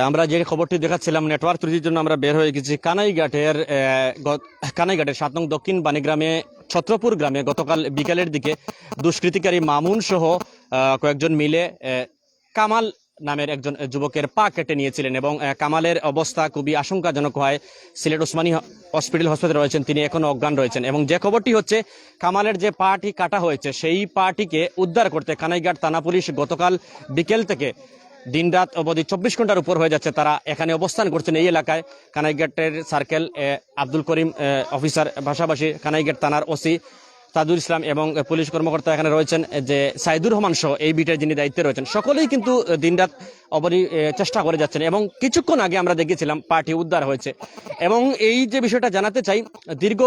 আমরা যে খবরটি দেখাচ্ছিলাম নেটওয়ার্ক ত্রুটির জন্য আমরা বের হয়ে গেছি কানাইঘাটের 7 নং দক্ষিণ বাণীগ্রামে ছত্রপুর গ্রামে গতকাল বিকেলের দিকে দুষ্কৃতিকারী মামুন সহ কয়েকজন মিলে কামাল নামের একজন যুবকের পা কেটে নিয়েছিলেন এবং কামালের অবস্থা খুবই আশঙ্কাজনক হয়। সিলেট ওসমানী হাসপাতালে রয়েছেন, তিনি এখনো অজ্ঞান রয়েছেন। এবং যে খবরটি হচ্ছে, কামালের যে পাটি কাটা হয়েছে সেই পাটিকে উদ্ধার করতে কানাইঘাট থানা পুলিশ গতকাল বিকেল থেকে দিনরাত অবধি 24 ঘন্টার উপর হয়ে যাচ্ছে তারা এখানে অবস্থান করছেন এই এলাকায়। কানাইঘাটের সার্কেল আব্দুল করিম অফিসার, পাশাপাশি কানাইঘাট থানার ওসি তাজুল ইসলাম এবং পুলিশ কর্মকর্তা এখানে রয়েছেন, যে সাইদুর রহমান সহ এই বিটের যিনি দায়িত্বে রয়েছেন, সকলেই কিন্তু দিনরাত অবধি চেষ্টা করে যাচ্ছেন। এবং কিছুক্ষণ আগে আমরা দেখেছিলাম পার্টি উদ্ধার হয়েছে। এবং এই যে বিষয়টা জানাতে চাই, দীর্ঘ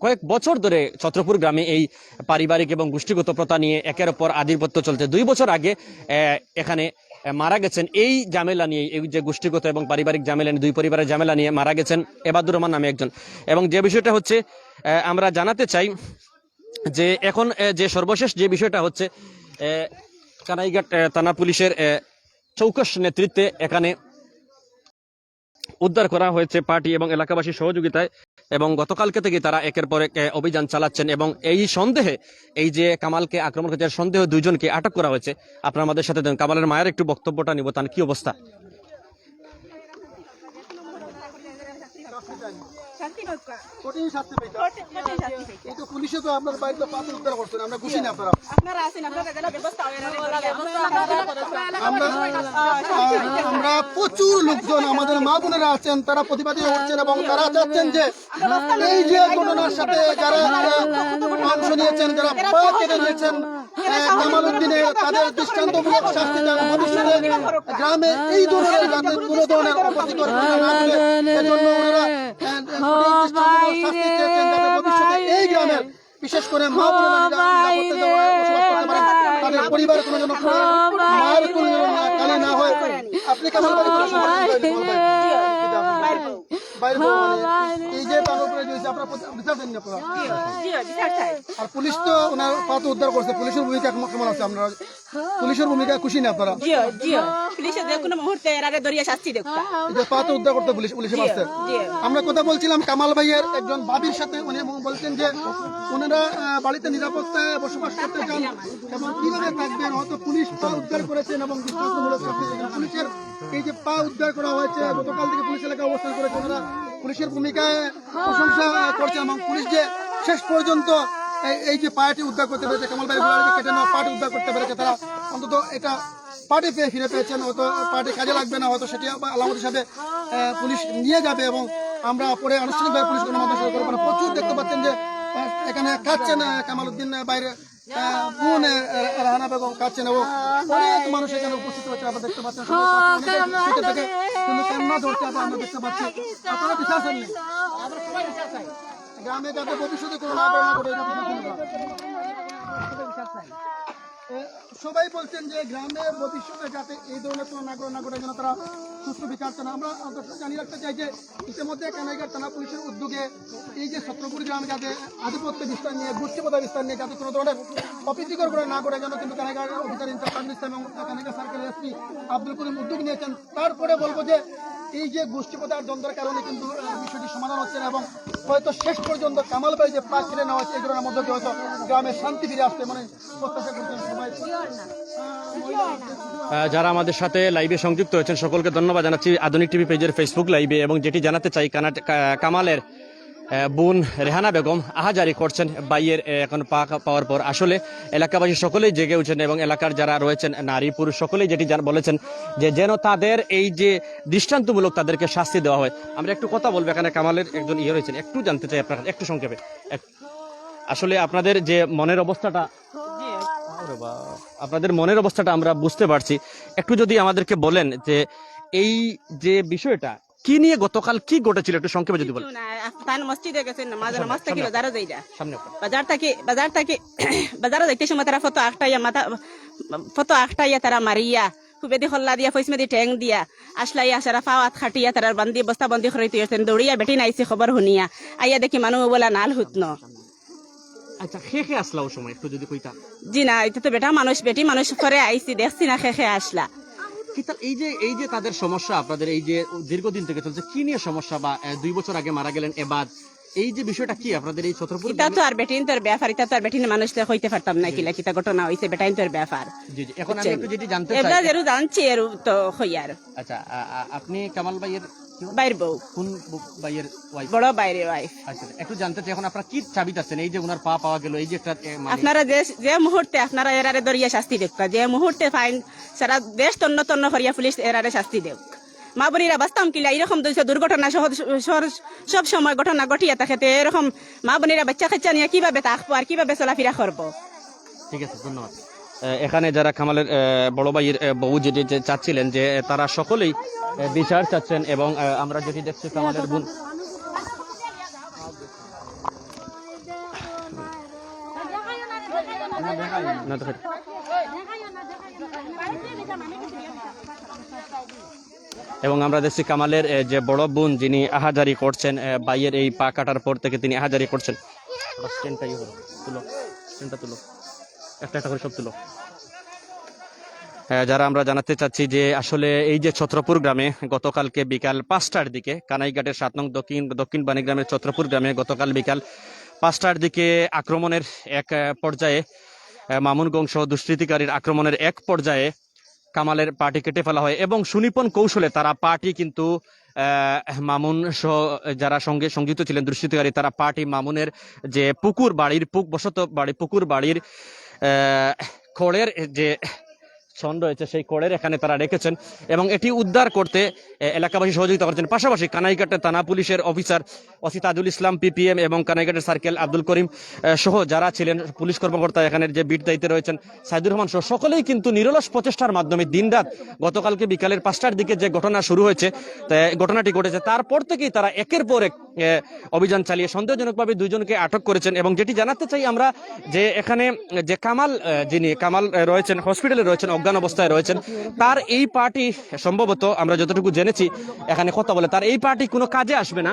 কয়েক বছর ধরে ছত্রপুর গ্রামে এই পারিবারিক এবং গোষ্ঠীগত প্রথা নিয়ে একের ওপর আধিপত্য চলছে। 2 বছর আগে এখানে মারা গেছেন এই ঝামেলা নিয়ে, এই যে গোষ্ঠীগত এবং পারিবারিক ঝামেলা, 2 পরিবারের ঝামেলা নিয়ে মারা গেছেন এবাদুর রহমান নামে একজন। এবং যে বিষয়টা হচ্ছে, আমরা জানাতে চাই যে এখন যে সর্বশেষ যে বিষয়টা হচ্ছে, কানাইঘাট থানা পুলিশের চৌকস নেতৃত্বে এখানে উদ্ধার করা হয়েছে পার্টি এবং এলাকাবাসীর সহযোগিতায়। এবং গতকালকে থেকে তারা একের পর এক অভিযান চালাচ্ছেন এবং এই সন্দেহে, এই যে কামালকে আক্রমণ করেছে সন্দেহে 2 জনকে আটক করা হয়েছে। আপনারা আমাদের সাথে দেন, কামালের মায়ের একটু বক্তব্যটা নিব, তার কি অবস্থা। আমরা প্রচুর লোকজন, আমাদের মা বোনেরা আছেন, তারা প্রতিবাদী হচ্ছেন এবং তারা চাচ্ছেন যে এই যে ঘটনার সাথে যারা অংশ নিয়েছেন, যারা পা কেটে নিয়েছেন কামাল উদ্দিনের, তাদের দৃষ্টান্তমূলক শাস্তি যেন ভবিষ্যতে গ্রামে এই ধরনের যাতে কোনো ধরনের অপ্রীতিকর ঘটনা না ঘটে, এজন্য ওনারা শাস্তি চেয়েছেন যাতে ভবিষ্যতে এই গ্রামের বিশেষ করে মা বোনেরা নিরাপত্তা বসবাস করতে পারেন, তাদের পরিবারের কোনো যেন মায়ের কোনো কালে না হয়। আপনি কেমন এই যে তার উপরে বিচার দেন আর পুলিশ তো ওনার পা তো উদ্ধার করছে, পুলিশের ভূমিকা কেমন আছে? আপনারা পুলিশের ভূমিকা খুশি না আপনারা? পা তো উদ্ধার করতে পুলিশে পারছে। আমরা কথা বলছিলাম কামাল ভাইয়ের একজন ভাবির সাথে, উনি বলছেন যে ওনারা বাড়িতে নিরাপত্তায় বসবাস করতে চান এবং কিভাবে থাকবেন, হয়তো পুলিশ পা উদ্ধার করেছেন এবং দৃষ্টান্তমূলক শাস্তি দিয়েছেন। পুলিশের এই যে পা উদ্ধার করা হয়েছে, গতকাল থেকে পুলিশ এলাকায় অবস্থান করেছে, ওনারা পুলিশের ভূমিকায় প্রশংসা করছেন এবং পুলিশ যে শেষ পর্যন্ত এই যে পার্টি উদ্ধার করতে পেরেছে, কামাল ভাই কেটে নেওয়া পার্টি উদ্ধার করতে পেরেছে, তারা অন্তত এটা পার্টি ফিরে পেয়েছেন। হয়তো পার্টি কাজে লাগবে না, হয়তো সেটি আলামত হিসাবে পুলিশ নিয়ে যাবে এবং আমরা পরে আনুষ্ঠানিকভাবে পুলিশ গণমাধ্যম শুরু করবো। প্রচুর দেখতে পাচ্ছেন যে এখানে কাটছেন কামাল উদ্দিন বাইরে, বোন রাহানা বেগম কাটছেন এবং অনেক মানুষ এখানে উপস্থিত হচ্ছে। আপনারা দেখতে পাচ্ছেন কিন্তু কান্না ধরতে আমরা দেখতে পাচ্ছি। আপনারা বিচার চান গ্রামে যাতে ভবিষ্যতে কোনো না ঘটে, সবাই বলছেন যে গ্রামে ভবিষ্যতে যাতে এই ধরনের কোনো না ঘটে, যেন তারা সুষ্ঠু বিচার চান। আমরা জানিয়ে রাখতে চাই যে ইতিমধ্যে কানাইঘাট থানা পুলিশের উদ্যোগে এই যে ছত্রপুর গ্রামে যাতে আধিপত্য বিস্তার নিয়ে, গোষ্ঠীপতা বিস্তার নিয়ে যাতে কোনো ধরনের অপ্রীতিকর করে না করে, যেন কিন্তু কানাইঘাট অফিসার ইনচার্জ তাজুল ইসলাম এবং কানাইঘাট সার্কেল এসপি আব্দুল করিম উদ্যোগ নিয়েছেন। তারপরে বলবো যে এই যে গোষ্ঠীপতার দ্বন্দ্বের কারণে কিন্তু বিষয়টি সমাধান হচ্ছে না এবং হয়তো শেষ পর্যন্ত কামাল ভাই যে পা কেটে নেওয়া হচ্ছে, এই ধরনের মধ্যে হয়তো গ্রামে শান্তি ফিরে আসতে মানে প্রত্যাশা করছেন সবাই। যারা আমাদের সাথে লাইভে সংযুক্ত হয়েছেন সকলকে ধন্যবাদ জানাচ্ছি আধুনিক টিভি পেজের ফেসবুক লাইভে। এবং যেটি জানাতে চাই, কামালের বোন রেহানা বেগম আহাজারি করছেন বাইয়ের এখন পা পাওয়ার পর। আসলে এলাকাবাসী সকলেই জেগে উঠছেন এবং এলাকার যারা রয়েছেন নারী পুরুষ সকলেই যেটি বলেছেন যে যেন তাদের এই যে দৃষ্টান্তমূলক তাদেরকে শাস্তি দেওয়া হয়। আমরা একটু কথা বলবো, এখানে কামালের একজন রয়েছেন, একটু জানতে চাই আপনার একটু সংক্ষেপে আসলে আপনাদের যে মনের অবস্থাটা আমরা বুঝতে পারছি। একটু যদি আমাদেরকে বলেন যে এই যে বিষয়টা কি নিয়ে গতকাল কি ঘটেছিল, একটু সংক্ষেপে যদি বলেন। মসজিদে গেছেন নামাজ থেকে বাজারে যাইরা, বাজারে যাইতে সময় তারা ফটো আখটাইয়া তারা মারিয়া খুবেদি হল্লা দিয়া ফৈসমেদি ঠেং দিয়া আসলাইয়া সারা ফাওয়াত খাটিয়া তারা বান্ধি বস্তা বন্দি করে তুইছেন। দৌড়িয়া বেটি নাইছি খবর শুনিয়া আইয়া দেখি মানুষ বলা নাল হুতন। আচ্ছা, খেয়ে আসলা ওই সময় একটু যদি কইতা। জি না, এটা তো বেটি মানুষ করে আইছি, দেখছি না খেয়ে আসলা। এই যে তাদের সমস্যা, আপনাদের এই যে দীর্ঘদিন থেকে চলছে, কি নিয়ে সমস্যা? বা 2 বছর আগে মারা গেলেন এবার, এই যে বিষয়টা কি আপনাদের এই ছত্রপুর? ইটা তো আর বেটিন তোর ব্যাপার, ইটা তো আর বেটিন মানুষ হইতে পারতাম না, কিলা কিতা ঘটনা হইছে বেটাইন তোর ব্যাপার। জি জি, এখন আমি একটু যেটি জানতে এবার চাই। যেরু জানছি এরু তো হইয়ার আচ্ছা, আপনি কামাল ভাইয়ের বাইর বউ, কোন ভাইয়ের ওয়াইফ? বড় বাইরে ওয়াইফ। আচ্ছা, একটু জানতে চাই এখন আপনারা কি চাবি চাচ্ছেন? এই যে ওনার পা পাওয়া গেল, এই যে একটা আপনারা যে মুহূর্তে আপনারা এরারে দরিয়া শাস্তি দেখ, যে মুহূর্তে ফাইন সারা দেশ তন্ন তন্ন করিয়া পুলিশ এরারে শাস্তি দেখ। মা বোনেরা বাঁচতাম কিলা, এরকম দুর্ঘটনা সব সময় ঘটনা ঘটিয়া থাকে, এরকম মা বোনেরা বাচ্চা কাচ্চা নিয়ে কিভাবে থাকবো আর কিভাবে চলাফেরা করবো? ঠিক আছে, ধন্যবাদ। এখানে যারা কামালের বড় ভাইয়ের বউ যেটি চাচ্ছিলেন যে তারা সকলেই বিচার চাচ্ছেন, এবং আমরা যেটি দেখছি কামালের বোন এবং আমরা দেখছি কামালের যে বড় বোন যিনি আহাজারি করছেন, ভাইয়ের এই পা কাটার পর থেকে তিনি আহাজারি করছেন। তুলো একটা করে সব তুলো। যারা আমরা জানাতে চাচ্ছি যে আসলে এই যে ছত্রপুর গ্রামে গতকালকে বিকাল 5টার দিকে, কানাইঘাটের 7 নং দক্ষিণ বাণীগ্রামের ছত্রপুর গ্রামে গতকাল বিকাল 5টার দিকে আক্রমণের এক পর্যায়ে, মামুনগঞ্জ সহ দুষ্কৃতিকারীর আক্রমণের এক পর্যায়ে কামালের পাটি কেটে ফেলা হয়, এবং সুনিপুণ কৌশলে তারা পাটি কিন্তু মামুন সহ যারা সঙ্গে সংযুক্ত ছিলেন দুষ্কৃতিকারী, তারা পাটি মামুনের যে পুকুর বাড়ির খড়ের যে ছন রয়েছে সেই খড়ের এখানে তারা রেখেছেন, এবং এটি উদ্ধার করতে এলাকাবাসী সহযোগিতা করছেন। পাশাপাশি কানাইঘাটের থানা পুলিশের officer OC Tajul Islam PPM এবং কানাইঘাটের সার্কেল আব্দুল করিম সহ যারা ছিলেন পুলিশ কর্মকর্তা, এখানের যে বিট দায়িত্বে রয়েছেন সাইদুর রহমান সহ সকলেই কিন্তু নিরলস প্রচেষ্টার মাধ্যমে দিনরাত গতকালকে বিকালের 5টার দিকে যে ঘটনা শুরু হয়েছে, ঘটনাটি ঘটেছে, তারপর থেকেই তারা একের পর এক অভিযান চালিয়ে সন্দেহজনকভাবে 2 জনকে আটক করেছেন। এবং যেটি জানাতে চাই আমরা যে এখানে যে কামাল রয়েছেন হসপিটালে রয়েছেন, অজ্ঞান অবস্থায় রয়েছেন, তার এই পার্টি সম্ভবত আমরা যতটুকু জেনেছি এখানে কথা বলে তার এই পার্টি কোনো কাজে আসবে না।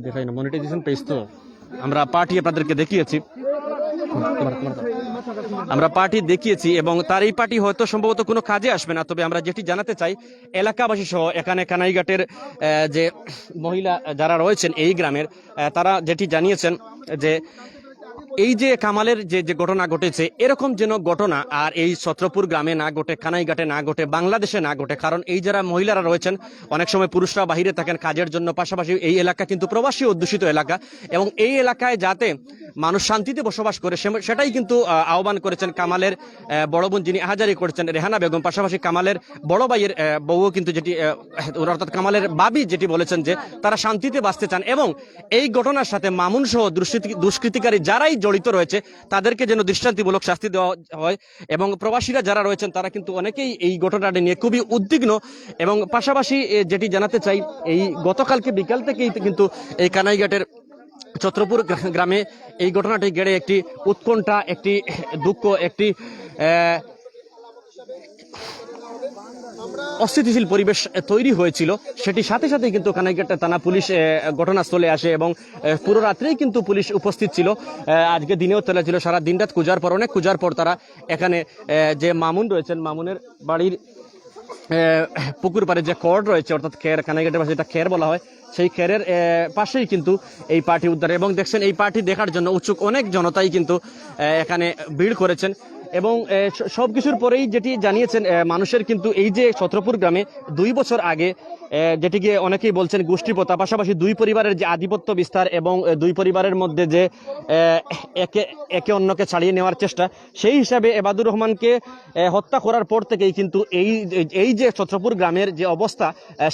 দেখাই না, মনিটাইজেশন পেজ তো আমরা পার্টি আপনাদেরকে দেখিয়েছি, এবং তার এই পার্টি হয়তো সম্ভবত কোনো কাজে আসবে না। তবে আমরা যেটি জানাতে চাই, এলাকাবাসী সহ এখানে কানাইঘাটের যে মহিলা যারা রয়েছেন এই গ্রামের, তারা যেটি জানিয়েছেন যে এই যে কামালের যে ঘটনা ঘটেছে, এরকম যেন ঘটনা আর এই ছত্রপুর গ্রামে না ঘটে, কানাইঘাটে না ঘটে, বাংলাদেশে না ঘটে। কারণ এই যারা মহিলারা রয়েছেন, অনেক সময় পুরুষরা বাহিরে থাকেন কাজের জন্য, পাশাপাশি এই এলাকা কিন্তু প্রবাসী অধ্যুষিত এলাকা, এবং এই এলাকায় যাতে মানুষ শান্তিতে বসবাস করে সেটাই কিন্তু আহ্বান করেছেন কামালের বড় বোন যিনি আহাজারি করেছেন রেহানা বেগম। পাশাপাশি কামালের বড় ভাইয়ের বউও কিন্তু যেটি অর্থাৎ কামালের বাবি যেটি বলেছেন যে তারা শান্তিতে বাঁচতে চান, এবং এই ঘটনার সাথে মামুন সহ দুষ্কৃতিকারী যারাই জড়িত রয়েছে তাদেরকে যেন দৃষ্টান্তিমূলক শাস্তি দেওয়া হয়। এবং প্রবাসীরা যারা রয়েছেন তারা কিন্তু অনেকেই এই ঘটনাটি নিয়ে খুবই উদ্বিগ্ন। এবং পাশাপাশি যেটি জানাতে চাই, এই গতকালকে বিকাল থেকেই কিন্তু এই কানাইঘাটের ছত্রপুর গ্রামে এই ঘটনাটি ঘিরে একটি উৎকণ্ঠা, একটি দুঃখ, একটি অস্থিতিশীল পরিবেশ তৈরি হয়েছিল। সেটির সাথে সাথে কিন্তু কানাইঘাট থানা পুলিশ ঘটনাস্থলে আসে, এবং পুরো রাত্রেই কিন্তু পুলিশ উপস্থিত ছিল। আজকে দিনেও চলেছিল, সারা দিন রাত অনেক খোঁজার পর তারা এখানে যে মামুন রয়েছেন, মামুনের বাড়ির পুকুর পাড়ে যে খড় রয়েছে, অর্থাৎ খের, কানাইঘাটের পাশে যেটা খের বলা হয়, সেই খেরের পাশেই কিন্তু এই পার্টি উদ্ধার। এবং দেখছেন এই পার্টি দেখার জন্য উৎসুক অনেক জনতাই কিন্তু এখানে ভিড় করেছেন। এবং সবকিছুর পরেই যেটি জানিয়েছেন, মানুষের কিন্তু এই যে ছত্রপুর গ্রামে 2 বছর আগে যেটিকে অনেকেই বলছেন গোষ্ঠী প্রথা, পাশাপাশি 2 পরিবারের যে আধিপত্য বিস্তার এবং 2 পরিবারের মধ্যে যে একে অন্যকে ছাড়িয়ে নেওয়ার চেষ্টা, সেই হিসাবে এবাদুর রহমানকে হত্যা করার পর থেকেই কিন্তু এই যে ছত্রপুর গ্রামের যে অবস্থা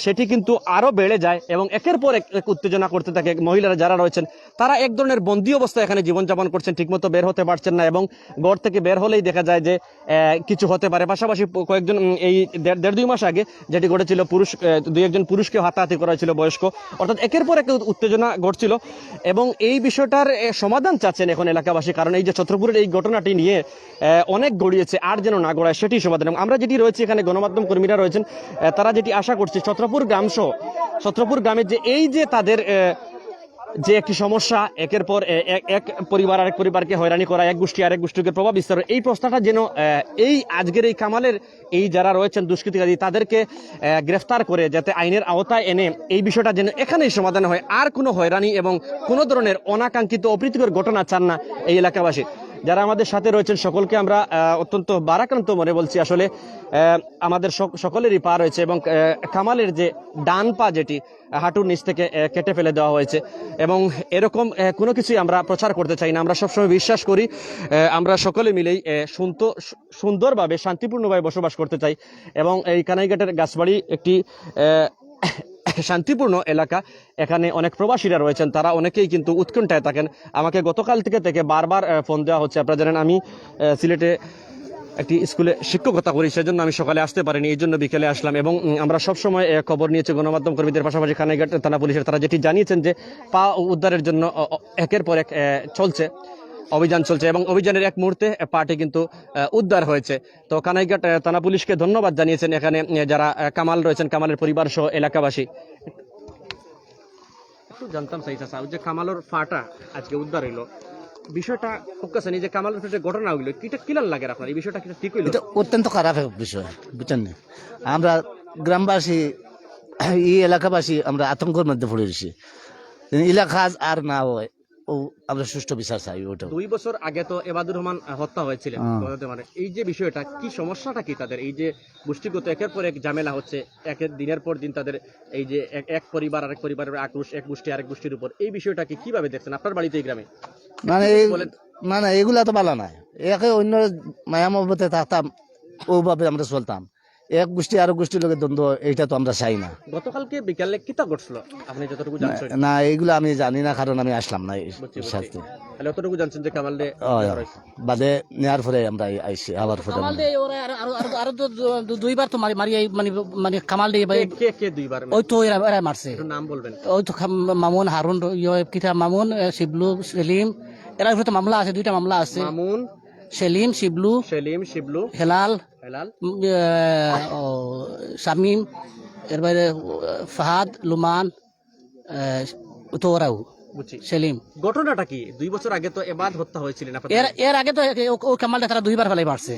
সেটি কিন্তু আরো বেড়ে যায়, এবং একের পর এক উত্তেজনা করতে থাকে। মহিলারা যারা রয়েছেন তারা এক ধরনের বন্দী অবস্থায় এখানে জীবনযাপন করছেন, ঠিকমতো বের হতে পারছেন না, এবং ঘর থেকে বের হলেই দেখা যায় যে কিছু হতে পারে। পাশাপাশি কয়েকজন এই 1.5-2 মাস আগে যেটি ঘটেছিল, 2-1 পুরুষকে হাতাহাতি করা হয়েছিল বয়স্ক, অর্থাৎ একের পর এক উত্তেজনা ঘটছিল। এবং এই বিষয়টার সমাধান চাচ্ছেন এখন এলাকাবাসী, কারণ এই যে ছত্রপুরের এই ঘটনাটি নিয়ে অনেক গড়িয়েছে, আর যেন না গড়ায় সেটি সমাধান। এবং আমরা যেটি রয়েছে এখানে গণমাধ্যম কর্মীরা রয়েছেন, তারা যেটি আশা করছি ছত্রপুর গ্রামে যে এই যে তাদের যে একটি সমস্যা, একের পর এক পরিবার আরেক পরিবারকে হয়রানি করা, এক গোষ্ঠী আরেক গোষ্ঠীকে প্রভাব বিস্তার, এই প্রশ্নটা যেন এই আজকের এই কামালের এই যারা রয়েছেন দুষ্কৃতিকারী তাদেরকে গ্রেফতার করে যাতে আইনের আওতায় এনে এই বিষয়টা যেন এখানেই সমাধান হয়, আর কোনো হয়রানি এবং কোনো ধরনের অনাকাঙ্ক্ষিত অপ্রীতিকর ঘটনা চান না এই এলাকাবাসী। যারা আমাদের সাথে রয়েছেন সকলকে আমরা অত্যন্ত বারাক্রান্ত মনে বলছি। আসলে আমাদের সকলেরই পা রয়েছে এবং কামালের যে ডান পা যেটি হাঁটুর নিচ থেকে কেটে ফেলে দেওয়া হয়েছে এবং এরকম কোনো কিছুই আমরা প্রচার করতে চাই না। আমরা সবসময় বিশ্বাস করি আমরা সকলে মিলেই সুন্দরভাবে শান্তিপূর্ণভাবে বসবাস করতে চাই এবং এই কানাইঘাটের গাছবাড়ি একটি শান্তিপূর্ণ এলাকা। এখানে অনেক প্রবাসীরা রয়েছেন, তারা অনেকেই কিন্তু উৎকণ্ঠায় থাকেন। আমাকে গতকাল থেকে বারবার ফোন দেওয়া হচ্ছে। আপনারা জানেন আমি সিলেটে একটি স্কুলে শিক্ষকতা করি, সেজন্য আমি সকালে আসতে পারিনি, এই জন্য বিকেলে আসলাম এবং আমরা সবসময় খবর নিয়েছি গণমাধ্যম কর্মীদের, পাশাপাশি কানাইঘাট থানা পুলিশের। তারা যেটি জানিয়েছেন যে পা উদ্ধারের জন্য একের পর এক অভিযান চলছে এবং অভিযানের এক মুহূর্তে পাটি কিন্তু উদ্ধার হয়েছে। তো কানাইঘাট থানা পুলিশকে ধন্যবাদ জানিয়েছেন এখানে যারা কামাল রয়েছেন, কামালের পরিবার সহ এলাকাবাসী। একটু জানতাম চাই চাচা, যে কামালের ফাটা আজকে উদ্ধার হইলো, বিষয়টা ফোকাসেন যে কামালের যে ঘটনা হইলো, কিটা কিলান লাগে আপনার এই বিষয়টা কিটা ঠিক হইলো? এটা অত্যন্ত খারাপ বিষয়, বুঝছেন? আমরা গ্রামবাসী এই এলাকাবাসী আমরা আতঙ্কের মধ্যে পড়ে রয়েছি। এলাকা আর না হয় ও আমরা সুষ্ঠু বিচার চাই। ওটা 2 বছর আগে তো এবাদুর রহমান হত্যা হয়েছিলেন, মানে এই যে বিষয়টা কি সমস্যাটা কি তাদের, এই যে গোষ্ঠীগত একের পর এক ঝামেলা হচ্ছে, একের দিনের পর দিন তাদের এই যে এক পরিবার আরেক পরিবারের আক্রোশ, এক গোষ্ঠী আরেক গোষ্ঠীর উপর, এই বিষয়টাকে কিভাবে দেখছেন আপনার বাড়িতে এই গ্রামে? মানে এগুলা তো ভালো নাই। একে অন্য মায়া মহব্বতে থাকতাম, ওভাবে আমরা চলতাম। এক গোষ্ঠী আরেক গোষ্ঠীর লোকের দ্বন্দ্ব, এইটা তো আমরা চাই না। গতকালকে বিকালে কিতা ঘটছিল আপনি যতটুকু জানছেন? না, এগুলো আমি জানি না, কারণ আমি আসলাম না শাস্তি। তাহলে যতটুকু জানছেন যে কামাল বাদে নেওয়ার পরে আমরা আইসি আবার আরো তো দুইবার তো মারি মানে কামাল দিয়ে কে দুইবার? ওই তো এরা মারছে। নাম বলবেন? ওই তো মামুন, হারুন, কিতা মামুন, শিবলু, সেলিম, এরা তো মামলা আছে, 2টা মামলা আছে। মামুন, সেলিম, শিবলু, হেলাল, শামিম, এর বাইরে ফাহাদ, লুমান, তো ওরাও সেলিম। ঘটনাটা কি? 2 বছর আগে তো এবাদ হত্যা হয়েছিলেন এর আগে তো ও কামালটা তারা 2বার ফেলাই মারছে।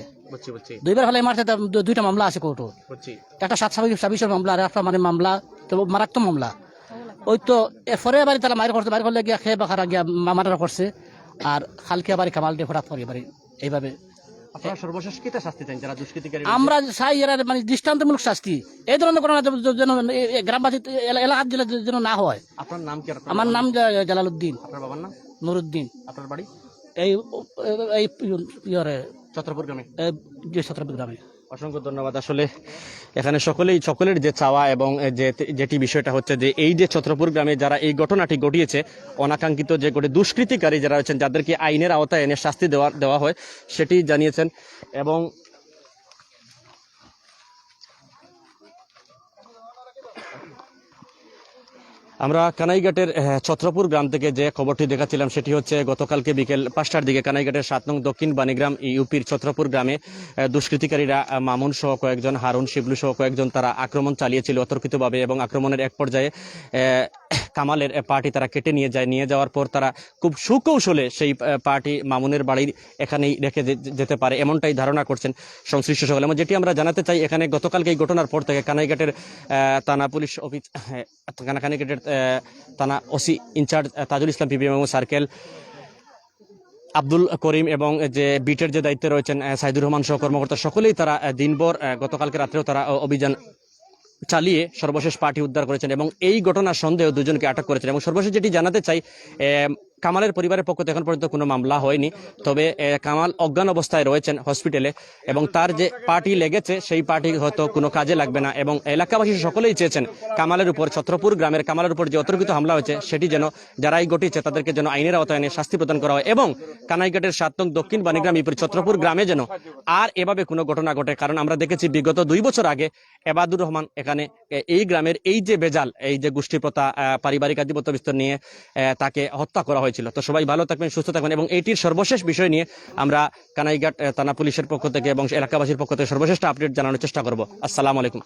2বার ফেলাই মারছে, 2টা মামলা আছে কোর্টে। একটা 726 মামলা আর একটা মানে মামলা তো মারাত্মক মামলা। ওই তো এরপরে এবারে তারা মায়ের করছে, বাইরে করলে গিয়া খেয়ে বাখারা গিয়া মামারা করছে, আর খালকে আবার কামাল দিয়ে হঠাৎ করে এবারে এইভাবে। আপনারা সর্বশেষ কিতা শাস্তি চান যারা দুষ্কৃতিকারী? আমরা চাই এরা মানে দৃষ্টান্তমূলক শাস্তি, এই ধরনের ঘটনা যেন গ্রামবাসী এলাকার যেন না হয়। আপনার নাম কি? আমার নাম জালালউদ্দিন। আপনার বাবার নাম? নুরুদ্দিন। আপনার বাড়ি? এই ছত্রপুর গ্রামে। ছত্রপুর গ্রামে। অসংখ্য ধন্যবাদ। আসলে এখানে সকলের যে চাওয়া এবং যেটি বিষয়টা হচ্ছে যে এই যে ছত্রপুর গ্রামে যারা এই ঘটনাটি ঘটিয়েছে, অনাকাঙ্ক্ষিত যে দুষ্কৃতিকারী যারা রয়েছেন, যাদেরকে আইনের আওতায় এনে শাস্তি দেওয়া হয় সেটি জানিয়েছেন। এবং আমরা কানাইঘাটের ছত্রপুর গ্রাম থেকে যে খবরটি দেখাচ্ছিলাম সেটি হচ্ছে গতকালকে বিকেল 5টার দিকে কানাইঘাটের 7 নং দক্ষিণ বাণীগ্রাম ইউপির ছত্রপুর গ্রামে দুষ্কৃতিকারীরা মামুন সহ কয়েকজন, হারুন, শিবলু সহ কয়েকজন তারা আক্রমণ চালিয়েছিল অতর্কিতভাবে এবং আক্রমণের এক পর্যায়ে কামালের পার্টি তারা কেটে নিয়ে যাওয়ার পর তারা খুব সুকৌশলে সেই পার্টি মামুনের বাড়ির এখানেই রেখে যেতে পারে এমনটাই ধারণা করছেন সংশ্লিষ্ট সকল। এবং যেটি আমরা জানাতে চাই, এখানে গতকালকে এই ঘটনার পর থেকে কানাইঘাটের থানা পুলিশ অফিস, কানাইঘাটের থানা ওসি ইনচার্জ তাজুল ইসলাম পিপি এবং সার্কেল আব্দুল করিম এবং যে বিটের যে দায়িত্বে রয়েছেন সাইদুর রহমান সহ কর্মকর্তা, সকলেই তারা দিনভর গতকালকে রাত্রেও তারা অভিযান চালিয়ে সর্বশেষ পার্টি উদ্ধার করেছেন এবং এই ঘটনার সন্দেহে 2 জনকে আটক করেছেন। এবং সর্বশেষ যেটি জানাতে চাই, কামালের পরিবারের পক্ষ থেকে এখন পর্যন্ত কোনো মামলা হয়নি, তবে কামাল অজ্ঞান অবস্থায় রয়েছেন হসপিটালে এবং তার যে পার্টি লেগেছে সেই পার্টি হয়তো কোনো কাজে লাগবে না। এবং এলাকাবাসী সকলেই চেয়েছেন কামালের উপর, ছত্রপুর গ্রামের কামালের উপর যে অতর্কিত হামলা হয়েছে সেটি যেন যারাই ঘটিয়েছে তাদেরকে যেন আইনের আওতায় এনে শাস্তি প্রদান করা হয় এবং কানাইঘাটের 7 নং দক্ষিণ বাণীগ্রাম ইউপির ছত্রপুর গ্রামে যেন আর এভাবে কোনো ঘটনা ঘটে। কারণ আমরা দেখেছি বিগত 2 বছর আগে এবাদুর রহমান এখানে এই গ্রামের এই যে বেজাল, এই যে গোষ্ঠী প্রথা, পারিবারিক আধিপত্য বিস্তার নিয়ে তাকে হত্যা করা হয়েছিল। তো সবাই ভালো থাকবেন, সুস্থ থাকবেন এবং এইটির সর্বশেষ বিষয় নিয়ে আমরা কানাইঘাট থানা পুলিশের পক্ষ থেকে এবং এলাকাবাসীর পক্ষ থেকে সর্বশেষ আপডেট জানানোর চেষ্টা করব। আসসালামু আলাইকুম।